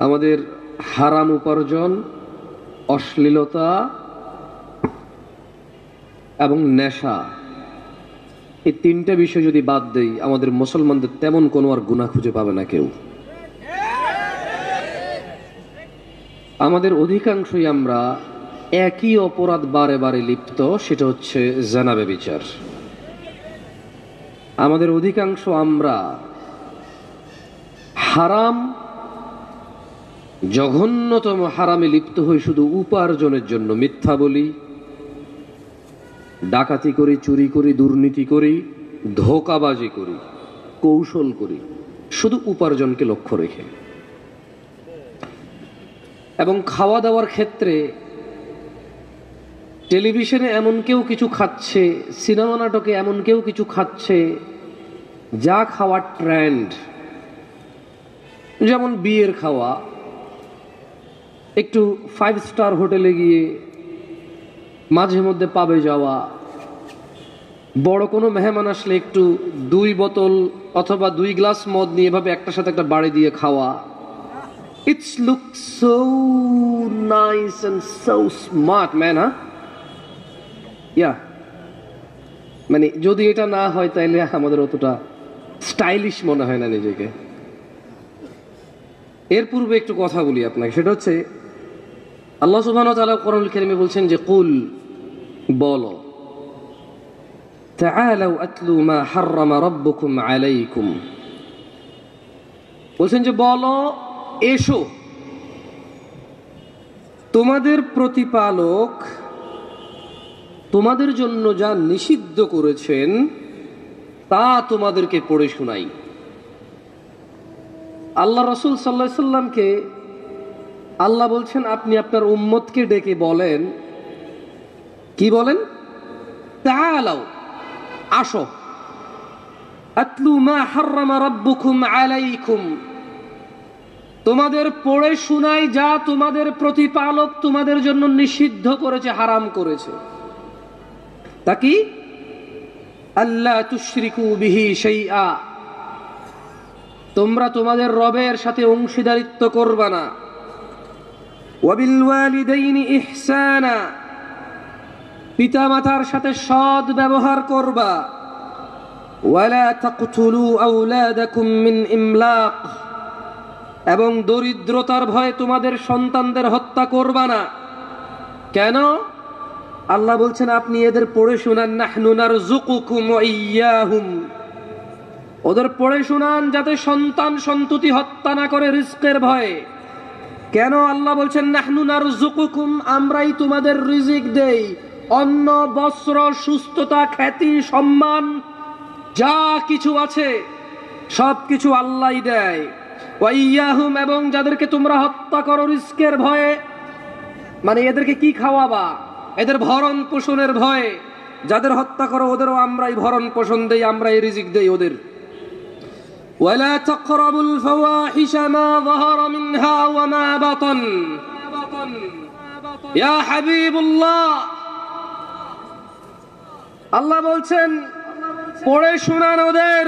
আমাদের হারাম উপার্জন, অশ্লীলতা এবং নেশা, এই তিনটা বিষয় যদি বাদ দেই, আমাদের মুসলমানদের তেমন কোনো আর গুনাহ খুঁজে পাবে না কেউ। আমাদের অধিকাংশই আমরা একই অপরাধ বারে বারে লিপ্ত, সেটা হচ্ছে জিনা ব্যভিচার। আমাদের অধিকাংশ আমরা হারাম, জঘন্যতম হারামে লিপ্ত হই শুধু উপার্জনের জন্য। মিথ্যা বলি, ডাকাতি করি, চুরি করি, দুর্নীতি করি, ধোঁকাবাজি করি, কৌশল করি, শুধু উপার্জনকে লক্ষ্য রেখে। এবং খাওয়া দাওয়ার ক্ষেত্রে টেলিভিশনে এমন কেউ কিছু খাচ্ছে, সিনেমা নাটকে এমন কেউ কিছু খাচ্ছে যা খাওয়ার ট্রেন্ড। যেমন বিয়ের খাওয়া, একটু 5 স্টার হোটেলে গিয়ে মাঝে মধ্যে পাবে যাওয়া, বড় কোনো মেহমান আসলে একটু 2 বোতল অথবা 2 গ্লাস মদ নিয়ে এভাবে একটার সাথে একটা বাড়ি দিয়ে খাওয়া। It's look so nice and so smart man, yeah, মানে যদি এটা না হয় তাইলে আমাদের অতটা স্টাইলিশ মনে হয় না নিজেকে। এর পূর্বে একটু কথা বলি আপনাকে, সেটা হচ্ছে আল্লাহ সুবহানাহু ওয়া তাআলা কোরআনুল কারীমে বলছেন যে কুল, বলো, তাআলাউ আতলু মা হাররামা রাব্বুকুম আলাইকুম, বলছেন যে বলো, এসো, তোমাদের প্রতিপালক তোমাদের জন্য যা নিষিদ্ধ করেছেন তা তোমাদেরকে পড়ে শোনাই। আল্লাহ রাসূল সাল্লাল্লাহু আলাইহি সাল্লামকে আল্লাহ বলছেন আপনি আপনার উম্মতকে ডেকে বলেন, কি বলেন? তাআলাও, আসো, আতলু মা হাররামা রাব্বুকুম আলাইকুম, তোমাদের পড়ে শোনাই যা তোমাদের প্রতিপালক তোমাদের জন্য নিষিদ্ধ করেছে, হারাম করেছে। তা কি? আল্লা তুশরিকু বিহি শাইআ, তোমরা তোমাদের রবের সাথে অংশীদারিত্ব করবা না। ওয়াবিল ওয়ালিদাইনি ইহসানা, পিতামাতার সাথে সৎ ব্যবহার করবা। ওয়ালা তাকতুলু আওলাদাকুম মিন ইমলাক, এবং দরিদ্রতার ভয়ে তোমাদের সন্তানদের হত্যা করবা না। কেন? আল্লাহ বলছেন আপনি এদের পড়ে শোনান, নাহনু নারযুকুকুম ওয়া ইয়্যাহুম, ওদের পড়ে শোনান যাতে সন্তান সন্ততি হত্যা না করে রিজকের ভয়ে। কেন আল্লাহ বলছেন নাহনু নারযুকুকুম, আমরাই তোমাদের রিজিক দেই, অন্ন, বস্ত্র, সুস্থতা, খ্যাতি, সম্মান, যা কিছু আছে সব কিছু আল্লাহই দেয়। ওয়া ইয়্যাহুম, এবং যাদেরকে তোমরা হত্যা করো রিজকের ভয়ে, মানে এদেরকে কি খাওয়াবা, এদের ভরণ পোষণের ভয়ে যাদের হত্যা করো ওদেরও আমরাই ভরণ পোষণ দেই, আমরাই রিজিক দেই ওদের। ওয়ালা তাকরাবুল ফাওয়াহিশা মা যাহারা মিনহা ওয়া মা বাতান, ইয়া হাবিবুল্লাহ, আল্লাহ বলছেন পড়ে শোনান ওদের,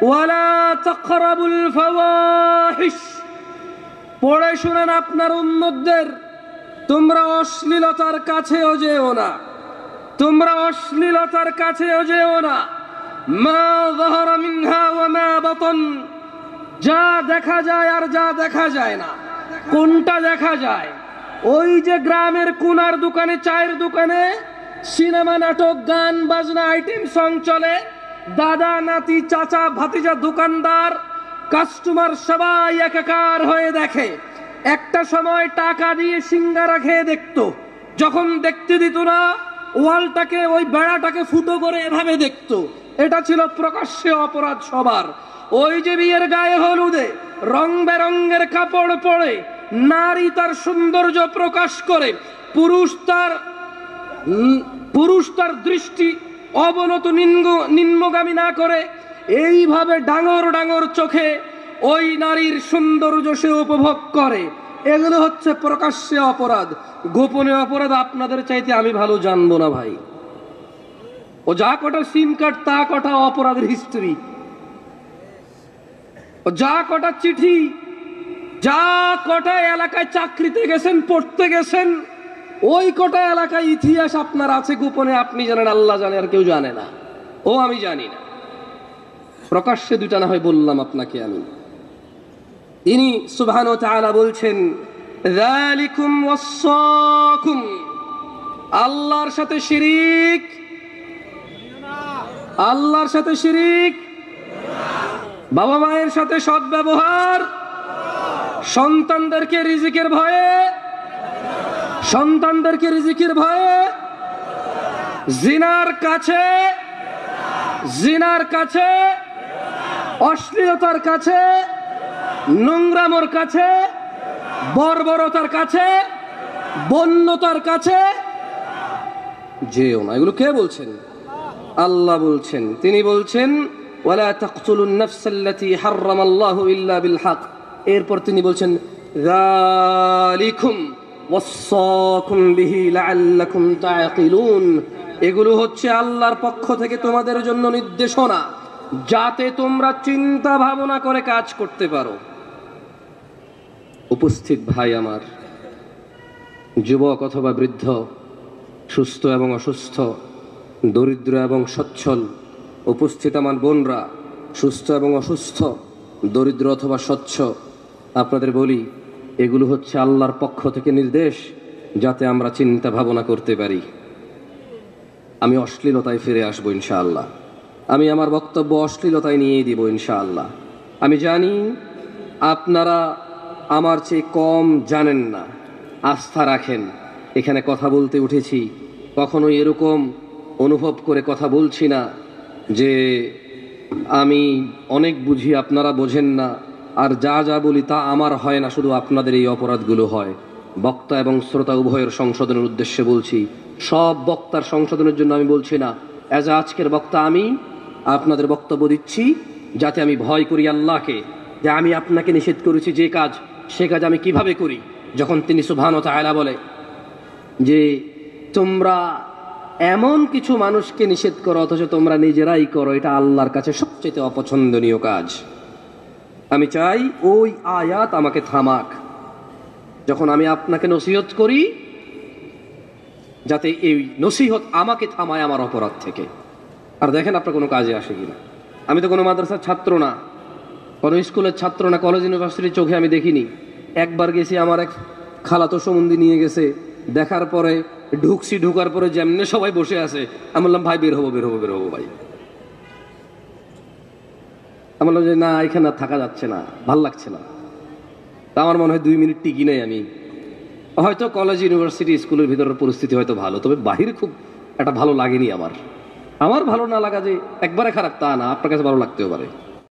ওয়ালা তাকরাবুল ফাওয়াহিশ, পড়ে শোনান আপনার উম্মতদের, তোমরা অশ্লীলতার কাছেও যেও না, তোমরা অশ্লীলতার কাছেও যেও না। মা যাহারা মিনহা ওয়া মা বাতান, যা দেখা যায় আর যা দেখা যায় না। কোনটা দেখা যায়? ওই যে গ্রামের কোনার দোকানে, চায়ের দোকানে সিনেমা, নাটক, গান বাজনা, আইটেম সং চলে, দাদা নাতি চাচা ভাতিজা দোকানদার কাস্টমার সবাই একাকার হয়ে দেখে। একটা সময় টাকা দিয়ে সিঙ্গারা খেয়ে দেখতো, যখন দেখতে দিত না ওয়ালটাকে, ওই বেড়াটাকে ফুটো করে এভাবে দেখতো। এটা ছিল প্রকাশ্যে অপরাধ সবার। ওই যে বিয়ের গায়ে হলুদে রং বেরঙের কাপড় পরে নারী তার সৌন্দর্য প্রকাশ করে, পুরুষ তার দৃষ্টি অবনত নিম্নগামী না করে এইভাবে ডাঙর ডাঙর চোখে ওই নারীর সৌন্দর্য সে উপভোগ করে, এগুলো হচ্ছে প্রকাশ্যে অপরাধ। গোপনে অপরাধ আপনাদের চাইতে আমি ভালো জানবো না ভাই। ও যা কটা সিম কার্ড তা কটা অপরাধের হিস্ট্রি, ও যা কটা চিঠি যা কটা এলাকায় চাকরিতে গেছেন, পড়তে গেছেন, ওই কটা এলাকায় ইতিহাস আপনার আছে গোপনে, আপনি জানেন, আল্লাহ জানে, আর কেউ জানে না, ও আমি জানি না। প্রকাশ্যে দুটা না হয় বললাম আপনাকে আমি। ইনি সুবহানাহু ওয়া তাআলা বলছেন, যালিকুম ওয়াসাকুম, আল্লাহর সাথে শিরিক, আল্লাহর সাথে শিরিক, বাবা মায়ের সাথে সৎ ব্যবহার, সন্তানদেরকে রিজিকের ভয়ে, সন্তানদেরকে রিজিকের ভয়ে জিনার কাছে, জিনার কাছে, অশ্লীলতার কাছে, নোংরামোর কাছে, বর্বরতার কাছে, বন্যতার কাছে যেও না। এগুলো কে বলছেন? আল্লাহ বলছেন। তিনি বলছেন ওয়ালা তাকতুলুন নাফসাল্লাতী হারামাল্লাহু ইল্লা বিল হক। এরপর তিনি বলছেন যালিকুম ওয়াসাকুম বিহি লাআল্লাকুম তাআকিলুন, এগুলো হচ্ছে আল্লাহর পক্ষ থেকে তোমাদের জন্য নির্দেশনা, যাতে তোমরা চিন্তা ভাবনা করে কাজ করতে পারো। উপস্থিত ভাই আমার, যুবক অথবা বৃদ্ধ, সুস্থ এবং অসুস্থ, দরিদ্র এবং সচ্ছল, উপস্থিত আমার বোনরা, সুস্থ এবং অসুস্থ, দরিদ্র অথবা স্বচ্ছ, আপনাদের বলি, এগুলো হচ্ছে আল্লাহর পক্ষ থেকে নির্দেশ, যাতে আমরা চিন্তা ভাবনা করতে পারি। আমি অশ্লীলতায় ফিরে আসবো ইনশাআল্লাহ, আমি আমার বক্তব্য অশ্লীলতায় নিয়েই দিব ইনশাআল্লাহ। আমি জানি আপনারা আমার চেয়ে কম জানেন না, আস্থা রাখেন। এখানে কথা বলতে উঠেছি, কখনোই এরকম অনুভব করে কথা বলছি না যে আমি অনেক বুঝি, আপনারা বোঝেন না, আর যা যা বলি তা আমার হয় না, শুধু আপনাদের এই অপরাধগুলো হয়। বক্তা এবং শ্রোতা উভয়ের সংশোধনের উদ্দেশ্যে বলছি, সব বক্তার সংশোধনের জন্য আমি বলছি না। অ্যাজ আজকের বক্তা আমি আপনাদের বক্তব্য দিচ্ছি, যাতে আমি ভয় করি আল্লাহকে, যে আমি আপনাকে নিষেধ করেছি যে কাজ, সে কাজ আমি কিভাবে করি। যখন তিনি সুবহানাহু ওয়া তাআলা বলে যে তোমরা এমন কিছু মানুষকে নিষেধ করো অথচ তোমরা নিজেরাই করো, এটা আল্লাহর কাছে সবচেয়ে অপছন্দনীয় কাজ। আমি চাই ওই আয়াত আমাকে থামাক যখন আমি আপনাকে নসিহত করি, যাতে এই নসিহত আমাকে থামায় আমার অপরাধ থেকে। আর দেখেন আপনার কোনো কাজে আসে কিনা। আমি তো কোনো মাদ্রাসার ছাত্র না, কোনো স্কুলের ছাত্র না, কলেজ ইউনিভার্সিটির চোখে আমি দেখিনি। একবার গেছি, আমার এক খালাতো সম্বন্ধী নিয়ে গেছে, দেখার পরে ঢুকছি, ঢুকার পরে যেমনে সবাই বসে আছে, আমি বললাম ভাই বের হবো, বের হবো, বের হবো ভাই। আমি বললাম যে না, এখানে আর থাকা যাচ্ছে না, ভাল লাগছে না। তা আমার মনে হয় 2 মিনিট টিকি নেই আমি। হয়তো কলেজ ইউনিভার্সিটি স্কুলের ভিতরের পরিস্থিতি হয়তো ভালো, তবে বাহিরে খুব একটা ভালো লাগেনি আমার। আমার ভালো না লাগা যে একবারে খারাপ তা না, আপনার কাছে ভালো লাগতেও পারে।